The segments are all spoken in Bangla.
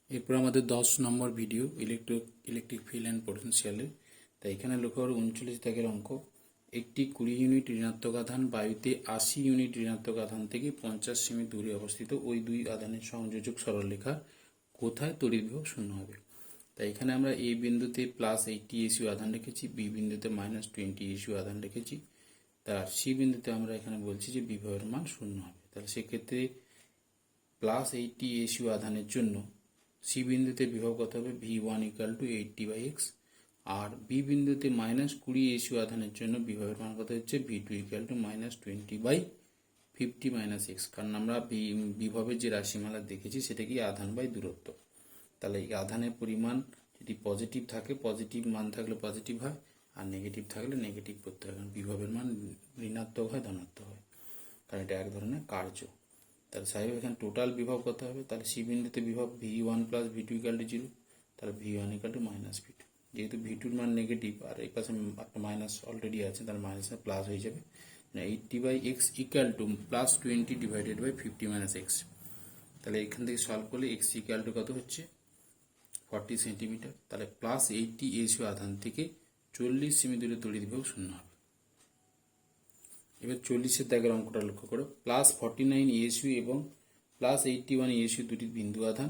এরপর আমাদের 10 নম্বর ভিডিও ইলেকট্রিক ফিল্ড অ্যান্ড পোটেনশিয়ালে। তাই এখানে লক্ষ্য করো 39 দাগের অঙ্ক। একটি 20 ইউনিট ঋণাত্মক আধান বায়ুতে 80 ইউনিট ঋণাত্মক আধান থেকে 50 সেমি দূরে অবস্থিত ওই দুই আধানের সংযোজক সরলরেখা কোথায় তড়িৎ বিভব শূন্য হবে। তাই এখানে আমরা এ বিন্দুতে +80 এসইউ আধান রেখেছি, বি বিন্দুতে -20 এসইউ আধান রেখেছি, তার সি বিন্দুতে আমরা এখানে বলছি যে বিভবের মান শূন্য হবে। তাহলে সেক্ষেত্রে +80 এসইউ আধানের জন্য সি বিন্দুতে বিভব কত হবে, V1 = 80/x, আর বি বিন্দুতে -20 এসইউ আধানের জন্য বিভবের মান কত হচ্ছে, V2 = -20/50 - x। কারণ আমরা বিভবের যে রাশিমালা দেখেছি সেটা কি আধান বাই দূরত্ব। তাহলে এই আধানের পরিমাণ যদি পজিটিভ থাকে, পজিটিভ মান থাকলে পজিটিভ হয়, আর নেগেটিভ থাকলে নেগেটিভ করতে হয়, কারণ বিভবের মান ঋণাত্মক হয় ধনাত্মক হয়, কারণ এটা এক ধরনের কার্য। তাহলে স্বাভাবিক এখানে টোটাল বিভব কত হবে, তাহলে সি বিন্দুতে বিভব V1 + V2 = 0, তাহলে V1 = -V2। যেহেতু V2-র মান নেগেটিভ আর এই পাশে একটা মাইনাস অলরেডি আছে, তাহলে মাইনাসে প্লাস হয়ে যাবে, 80/x = +20 / 50 - x। তাহলে এখান থেকে সলভ করলে x = কত হচ্ছে, 40 সেন্টিমিটার। তাহলে +80 এসইউ আধান থেকে 40 সেমি দূরে তড়িৎ বিভব শূন্য হবে। এবার 40-এর দাগের অঙ্কটা লক্ষ্য করো। +49 এসইউ এবং +81 এসইউ দুটি বিন্দু আধান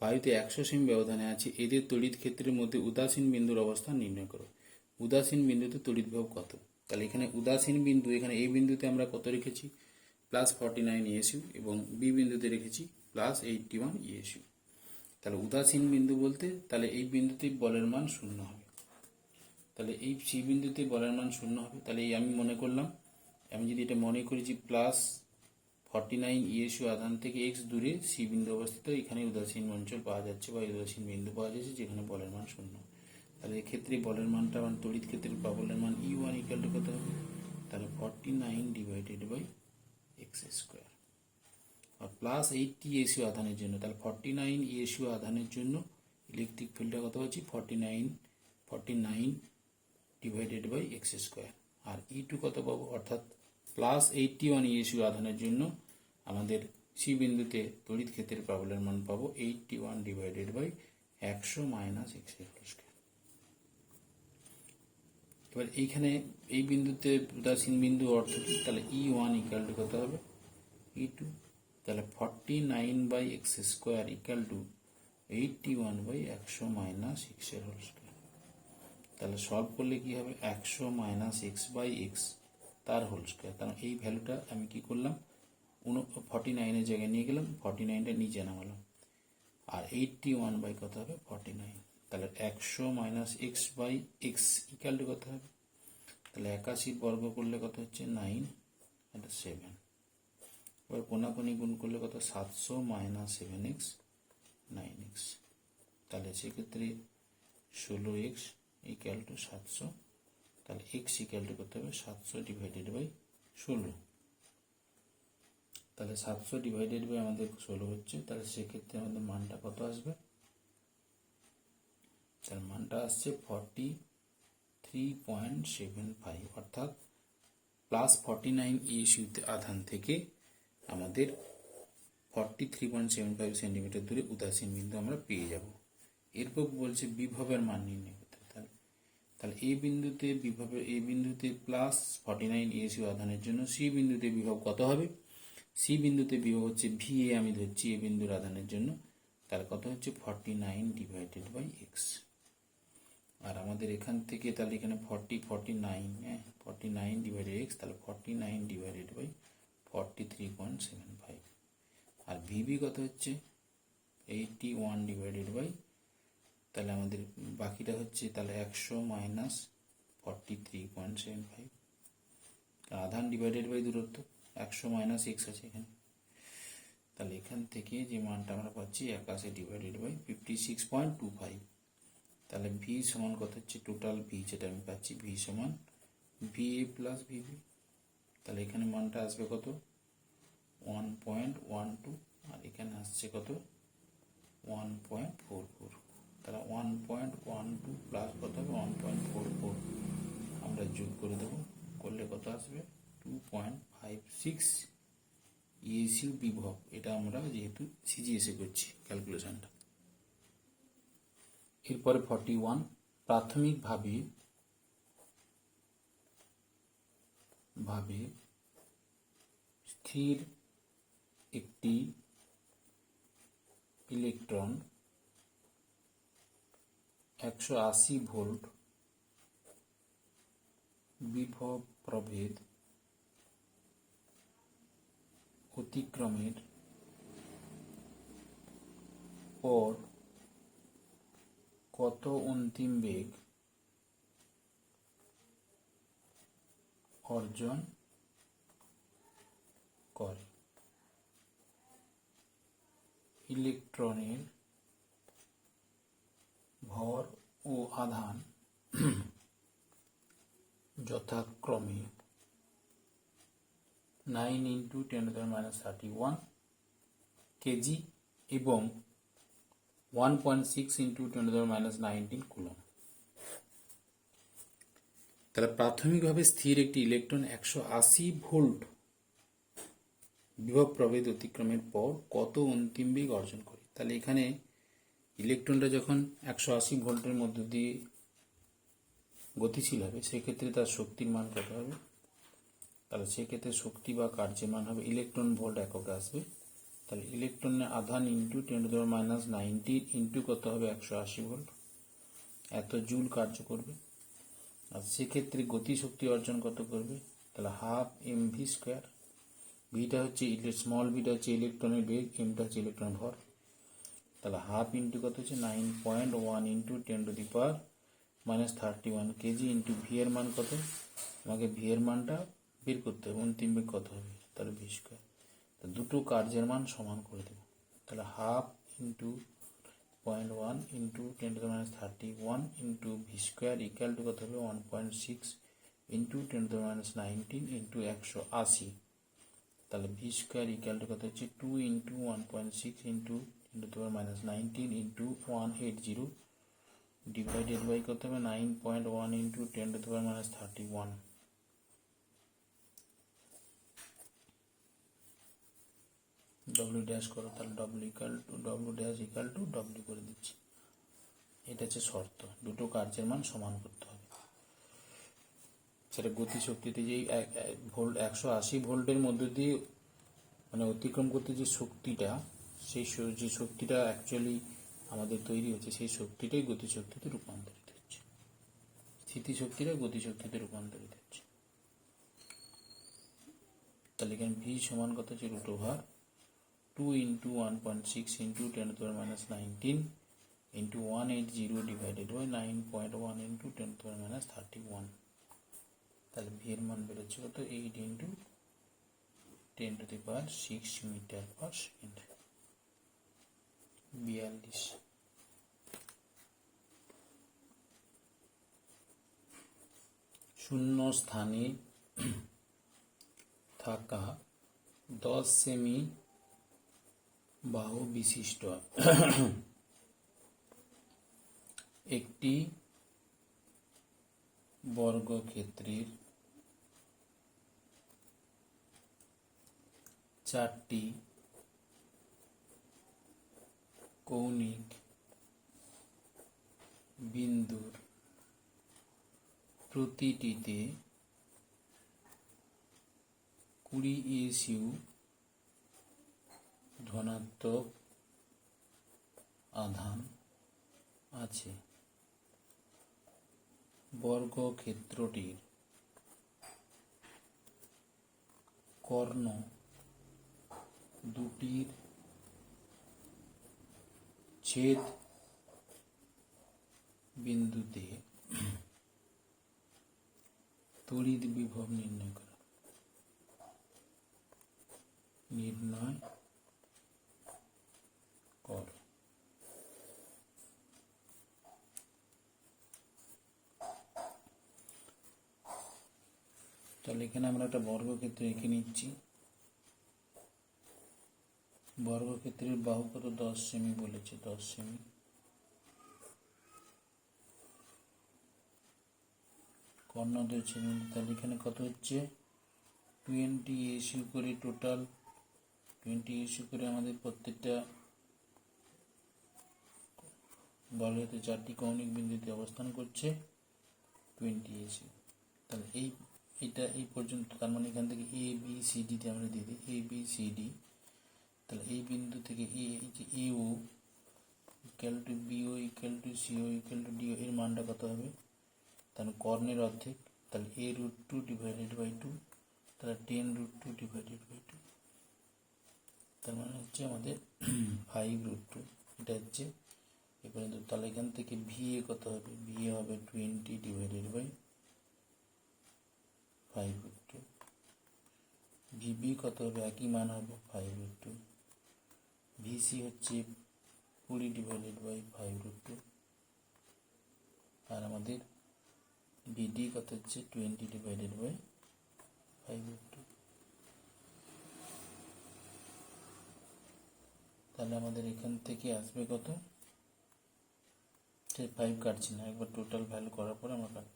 বায়ুতে 100 সেমি ব্যবধানে আছে, এদের তড়িৎ ক্ষেত্রের মধ্যে উদাসীন বিন্দুর অবস্থান নির্ণয় করো। উদাসীন বিন্দুতে তড়িৎ বিভব কত। তাহলে এখানে উদাসীন বিন্দু, এখানে এই বিন্দুতে আমরা কত রেখেছি, +49 এসইউ, এবং বি বিন্দুতে রেখেছি +81 এসইউ। তাহলে উদাসীন বিন্দু বলতে তাহলে এই বিন্দুতে বলের মান শূন্য হবে। তাহলে এই সি বিন্দুতে বলের মান শূন্য হবে। তাহলে এই আমি মনে করলাম, আমি যদি এটা মনে করি যে +49 এসইউ আধান থেকে x দূরে সি বিন্দু অবস্থিত, এখানে উদাসীন অঞ্চল পাওয়া যাচ্ছে বা উদাসীন বিন্দু পাওয়া যাচ্ছে যেখানে বলের মান শূন্য। তাহলে এক্ষেত্রে বলের মানটা মানে তড়িৎ ক্ষেত্রের প্রবলের মান E1 = কত হবে, তাহলে 49/x²। আর +80 এসইউ আধানের জন্য, তাহলে 49 এসইউ আধানের জন্য ইলেকট্রিক ফিল্ডটা কত হচ্ছে, 49/x²। আর E2 কত পাবো, অর্থাৎ +81 এসইউ আধানের জন্য আমাদের সি বিন্দুতে তড়িৎ ক্ষেত্রের প্রবলের মান পাবো 81/100 - x²। এবার এইখানে এই বিন্দুতে উদাসীন বিন্দু অর্থ কি, তাহলে E1 = কত হবে, E2। তাহলে 49/x² = 81/100 - x²। তাহলে সলভ করলে কি হবে, 100 - x/x তার হোল স্কোয়ার। কারণ এই ভ্যালুটা আমি কি করলাম, 49-এর জায়গায় নিয়ে গেলাম, 49টা নিচে নামালাম, আর 81 কত হবে, 49। তাহলে 100 - x/x = কত হবে, তাহলে 81 বর্গ করলে কত হচ্ছে, 9, এটা 7। এবার কোনাকুনি গুণ করলে কত, 700 - 7x 9x। তাহলে সেক্ষেত্রে 16x = 700। তাহলে x = করতে হবে 700/16। তাহলে 700/ আমাদের 16 হচ্ছে। তাহলে সেক্ষেত্রে আমাদের মানটা কত আসবে, তার মানটা আসছে 43.75, অর্থাৎ +49 এসইউ আধান থেকে আমাদের 43.75 সেন্টিমিটার দূরে উদাসীন বিন্দু আমরা পেয়ে যাব। এরপর বলছে বিভবের মান নির্ণয় করতে। তাহলে এই বিন্দুতে +49 এসইউ আধানের জন্য সি বিন্দুতে বিভব কত হবে, সি বিন্দুতে বিভব হচ্ছে VA, আমি ধরছি এ বিন্দুর আধানের জন্য, তার কত হচ্ছে 49/x। আর আমাদের এখান থেকে তাহলে এখানে 49/x, তাহলে 49/43.75। আর VB কত হচ্ছে 81/, তাহলে আমাদের বাকিটা হচ্ছে তাহলে 100 - 43.75। আধান / দূরত্ব, 100 - x আছে এখানে, তাহলে এখান থেকে যে মানটা আমরা পাচ্ছি 81/56.25। তাহলে ভি সমান কত হচ্ছে, টোটাল ভি যেটা আমি পাচ্ছি, ভি সমান VA + VB। তাহলে এখানে মানটা আসবে কত, 1.12, আর এখানে আসছে কত, 1.44। তাহলে 1.12 প্লাস কত হবে, 1.44 আমরা যোগ করে দেবো, করলে কত আসবে, 2.56 এসইউ বিভব। এটা আমরা যেহেতু সিজিএসে করছি ক্যালকুলেশনটা। এরপরে 41 প্রাথমিকভাবে স্থির একটি ইলেকট্রন 180 ভোল্ট বিভব প্রভেদ অতিক্রমের পর কত অন্তিম বেগ অর্জন করে। ইলেকট্রনের ভর ও আধান যথাক্রমে 9 × 10⁻31 কেজি এবং 1.6 × 10⁻19 কুলম্ব। তাহলে প্রাথমিকভাবে স্থির একটি ইলেকট্রন 180 ভোল্ট বিভব প্রভেদ অতিক্রমের পর কত অন্তিম বেগ অর্জন করে। তাহলে এখানে ইলেকট্রনটা যখন 180 ভোল্টের মধ্য দিয়ে গতিশীল হবে সেক্ষেত্রে তার শক্তির মান কত হবে। তাহলে সেক্ষেত্রে শক্তি বা কার্যের মান হবে ইলেকট্রন ভোল্ট এককে আসবে। তাহলে ইলেকট্রনের আধান ইন্টু 10⁻19 ইন্টু কত হবে 180 ভোল্ট, এত জুল কার্য করবে। আর সেক্ষেত্রে গতিশক্তি অর্জন কত করবে, তাহলে ½ mv²। ভিটা হচ্ছে স্মল ভিটা হচ্ছে ইলেকট্রনের বেগ, এমটা হচ্ছে ইলেকট্রন ভর। তাহলে ½ ইন্টু কত হচ্ছে 9.1 ইন্টু 10⁻31 কেজি ইন্টু ভি এর মান কত, আমাকে ভি এর মানটা বের করতে হবে, অন্তিম বেগ কত হবে, তাহলে v²। দুটো কার্যের মান সমান করে দেব। তাহলে ½ into 0.1 into 10⁻31 into v² equal to কত হবে 1.6 ইন্টু 10⁻19 ইন্টু 180। তাহলে v² ইকুয়াল টু কত হচ্ছে 2 into 1.6 into 10⁻19 into 180 divided by কত হবে 9.1 ইন্টু 10⁻31। ডব্লিউ ড্যাশ করো, তাহলে W dash equal to W করে দিচ্ছি। এটা হচ্ছে শর্ত, দুটো কার্যের মান সমান করতে হবে। সেটা গতিশক্তিতে যেই ভোল্ট 180 ভোল্টের মধ্য দিয়ে মানে অতিক্রম করতে যে শক্তিটা, সেই যে শক্তিটা অ্যাকচুয়ালি আমাদের তৈরি হচ্ছে সেই শক্তিটাই গতিশক্তিতে রূপান্তরিত হচ্ছে, স্থিতিশক্তিটা গতিশক্তিতে রূপান্তরিত হচ্ছে। তাহলে এখানে ভি সমান কত হচ্ছে √2 into 1.6 into 10⁻19 into 180 divided by 9.1 into 10⁻31। তাহলে ভি এর মান বেরোচ্ছে কত 8 ইন্টু 10⁶ মিটার পার সেকেন্ড। 42 শূন্য স্থানে থাকা 10 সেমি বাহু বিশিষ্ট একটি বর্গক্ষেত্রের 4টি কৌণিক বিন্দুর প্রতিটিতে 20 ASU ধনাত্মক আধান আছে। বর্গক্ষেত্রটির কর্ণ দুটির ছেদ বিন্দুতে তড়িৎ বিভব নির্ণয় করা। তাহলে এখানে আমরা একটা বর্গক্ষেত্র এঁকে নিচ্ছি। বর্গক্ষেত্রের বাহু কত 10 সেমি বলেছে, 10 সেমি। কর্ণ দিয়েছে, তাহলে এখানে কত হচ্ছে 20 ASU করে, টোটাল 20 ASU করে আমাদের প্রত্যেকটা বলয়তে 4টি কৌণিক বিন্দুতে অবস্থান করছে 20 এসি। তাহলে এইটা এই পর্যন্ত, তার মানে এখান থেকে এ বি সি ডিতে আমরা দিয়ে দিই এ বি সি ডি। তাহলে এই বিন্দু থেকে A O equal to BO equal to CO equal to DO, এর মানটা কত হবে? তাহলে কর্ণের অর্ধেক, তাহলে a√2 ডিভাইডেড বাই 2, তাহলে 10√2 ডিভাইডেড বাই 2, তার মানে হচ্ছে আমাদের 5√2। এটা হচ্ছে এ পর্যন্ত। তাহলে এখান থেকে ভিএ কত হবে? ভিএ হবে 20 ডিভাইডেড বাই 5√2। ভিবি কত হবে? একই মান হবে 5√2। ভিসি হচ্ছে 20 ডিভাইডেড বাই 5√2। আর আমাদের বিডি কত হচ্ছে? 20 ডিভাইডেড বাই 5√2। তাহলে আমাদের এখান থেকে আসবে কত? 5 কাটছি না, একবার টোটাল ভ্যালু করার পরে আমরা কাটবো।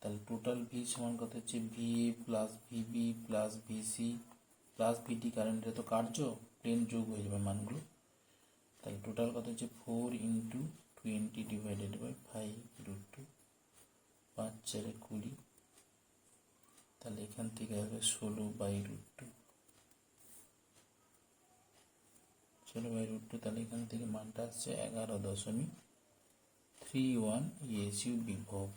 তাহলে টোটাল ভি সমান কত হচ্ছে? VA plus VB plus VC plus VD, কারণ এটা তো কাটছ, 10 যোগ হয়ে যাবে মানগুলো। তাহলে টোটাল কত হচ্ছে? 4 × 20 ডিভাইডেড বাই 5√2, 5 4 20। তাহলে এখান থেকে আসবে 16/√2, 16/√2। তাহলে এখান থেকে মানটা আসছে 11.31 ইএসইউ বিভব।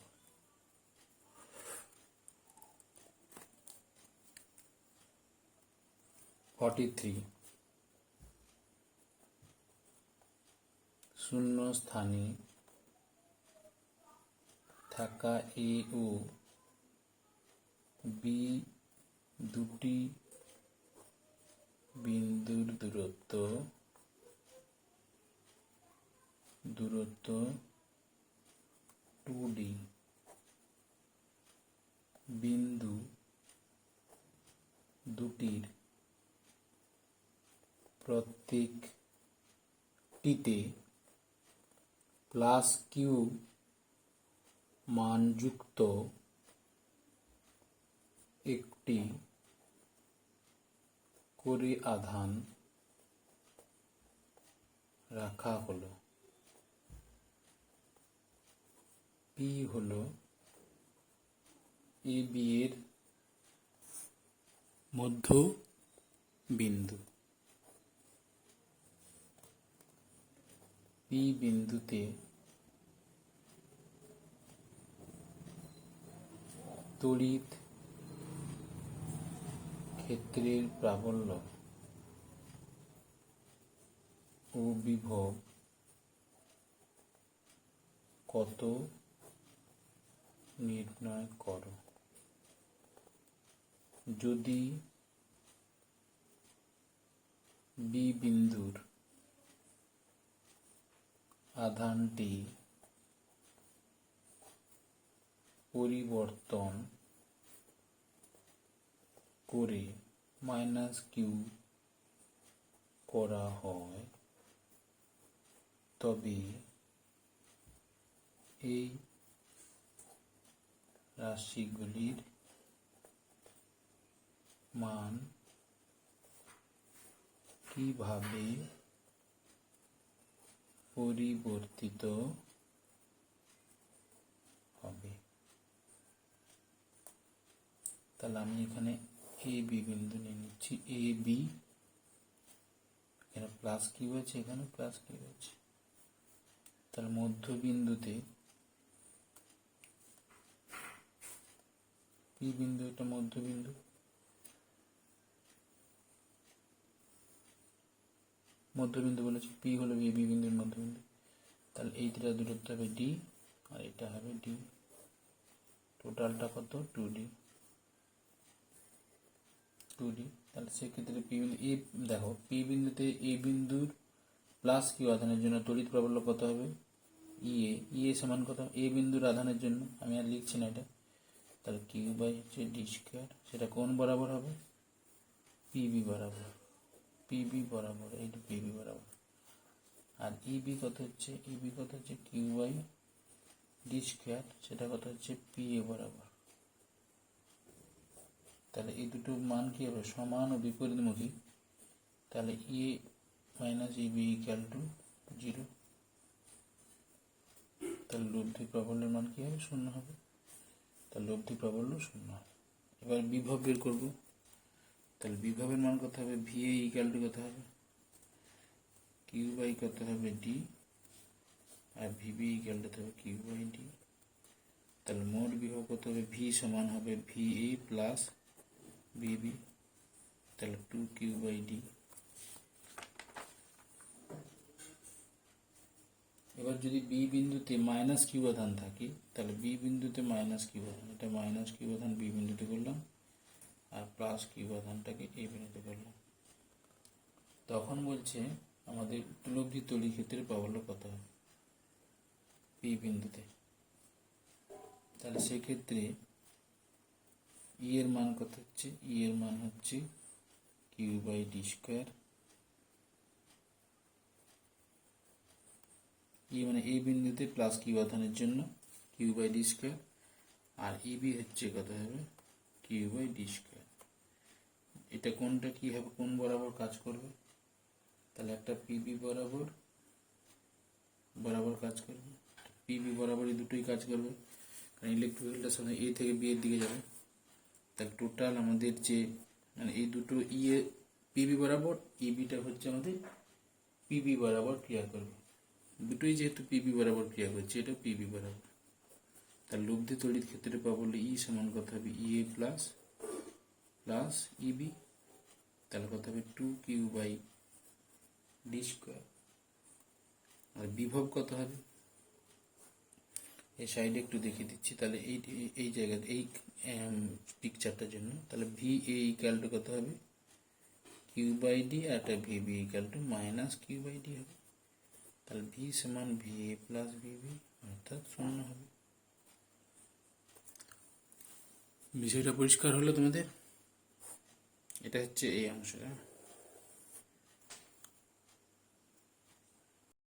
শূন্য স্থানে থাকা এ ও বি দুটি বিন্দুর দূরত্ব 2D। বিন্দু দুটির প্রত্যেকটিতে +q মানযুক্ত একটি করে আধান রাখা হলো। পি হলো এ বি এর মধ্য বিন্দু। পি বিন্দুতে তড়িৎ ক্ষেত্রের প্রাবল্য ও বিভব কত নির্ণয় করো। যদি বি বিন্দুর আধানটি পরিবর্তন করে -q করা হয়, তবে এই রাশিগুলির মান কিভাবে পরিবর্তিত হবে। তাহলে আমি এখানে এ বি বিন্দু নিয়ে নিচ্ছি। এ বি, এখানে +q আছে, এখানে +q আছে। তাহলে মধ্যবিন্দুতে পি বিন্দু, একটা মধ্যবিন্দু, বলেছে পি হলো বি বিন্দুর মধ্যবিন্দু। তাহলে এই দুটা দূরত্ব হবে ডি, আর এটা হবে ডি। টোটালটা কত? 2D। তাহলে সেক্ষেত্রে পি বিন্দু দেখো, পি বিন্দুতে এ বিন্দুর +q আধানের জন্য তড়িৎ প্রাবল্য কত হবে? ইএ সমান কত? এ বিন্দুর আধানের জন্য আমি আর লিখছি না এটা। তাহলে q/d², সেটা কোন বরাবর হবে? পিবি বরাবর, এইটা পিবি বরাবর। আর ইবি কত হচ্ছে? q/d², সেটা কত হচ্ছে? পিএ বরাবর। তাহলে এই দুটো মান কি হবে? সমান ও বিপরীতমুখী। তাহলে এ - ইবি = 0। তাহলে লব্ধি প্রাবল্যের মান কি হবে? শূন্য হবে। তাহলে লব্ধি প্রাবল্য শূন্য হবে। এবার বিভব বের করব। তাহলে বিভবের মান কত হবে? ভিএ ইকুয়াল টু কত হবে? কিউ বাই কত হবে? ডি। আর ভিবি ইকুয়াল টু হবে কিউ বাই ডি। তাহলে মোট বিভব কত হবে? ভি সমান হবে ভিএ প্লাস বিবি। তাহলে 2 কিউ বাই ডি। এবার যদি বি বিন্দুতে মাইনাস কিউ আধান থাকে, তাহলে বি বিন্দুতে মাইনাস কিউ আধান, এটা মাইনাস কিউ আধান বি বিন্দুতে করলাম, আর প্লাস কিউ আধানটাকে এ বিন্দুতে করলাম। তখন বলছে আমাদের উপলব্ধি তড়িৎ ক্ষেত্রের প্রাবল্য কত হবে বি বিন্দুতে। তাহলে সেক্ষেত্রে ই এর মান কত হচ্ছে? ই এর মান হচ্ছে Q by D square. E মানে এই বিন্দুতে প্লাস কিউ আধানের জন্য কিউ বাই ডি স্কোয়ার, আর ইবি হচ্ছে কত হবে? Q by D square. এটা কোনটা কি হবে? কোন বরাবর কাজ করবে? তাহলে একটা পিবি বরাবর কাজ করবে, পিবি বরাবর এই দুটোই কাজ করবে, কারণ ইলেকট্রিক ফিল্ডটা সাথে এ থেকে বি এর দিকে যাবে। তাহলে টোটাল আমাদের যে মানে এই দুটো ই এ পিবি বরাবর, ইবিটা হচ্ছে আমাদের পিবি বরাবর ক্রিয়া করবে। দুটোই যেহেতু পিবি বরাবর ক্রিয়া করছে, এটা পিবি বরাবর। তার লব্ধি তড়িৎ ক্ষেত্রে পাবো ই সমান কত হবে? ই এ প্লাস প্লাস ইবি। তাহলে কত হবে? 2 কিউ বাই ডি স্কোয়ার। আর বিভব কত হবে? এই সাইডে একটু দেখিয়ে দিচ্ছি। তাহলে এই জায়গাতে এই পিকচারটার জন্য তাহলে ভি এ ইকুয়াল টু কত হবে? কিউ বাই ডি, আর একটা V B equal to minus Q by D হবে। তাহলে ভি সমান ভি এ প্লাস ভিবি, অর্থাৎ শূন্য হবে। বিষয়টা পরিষ্কার হলো তোমাদের? এটা হচ্ছে এই অংশটা।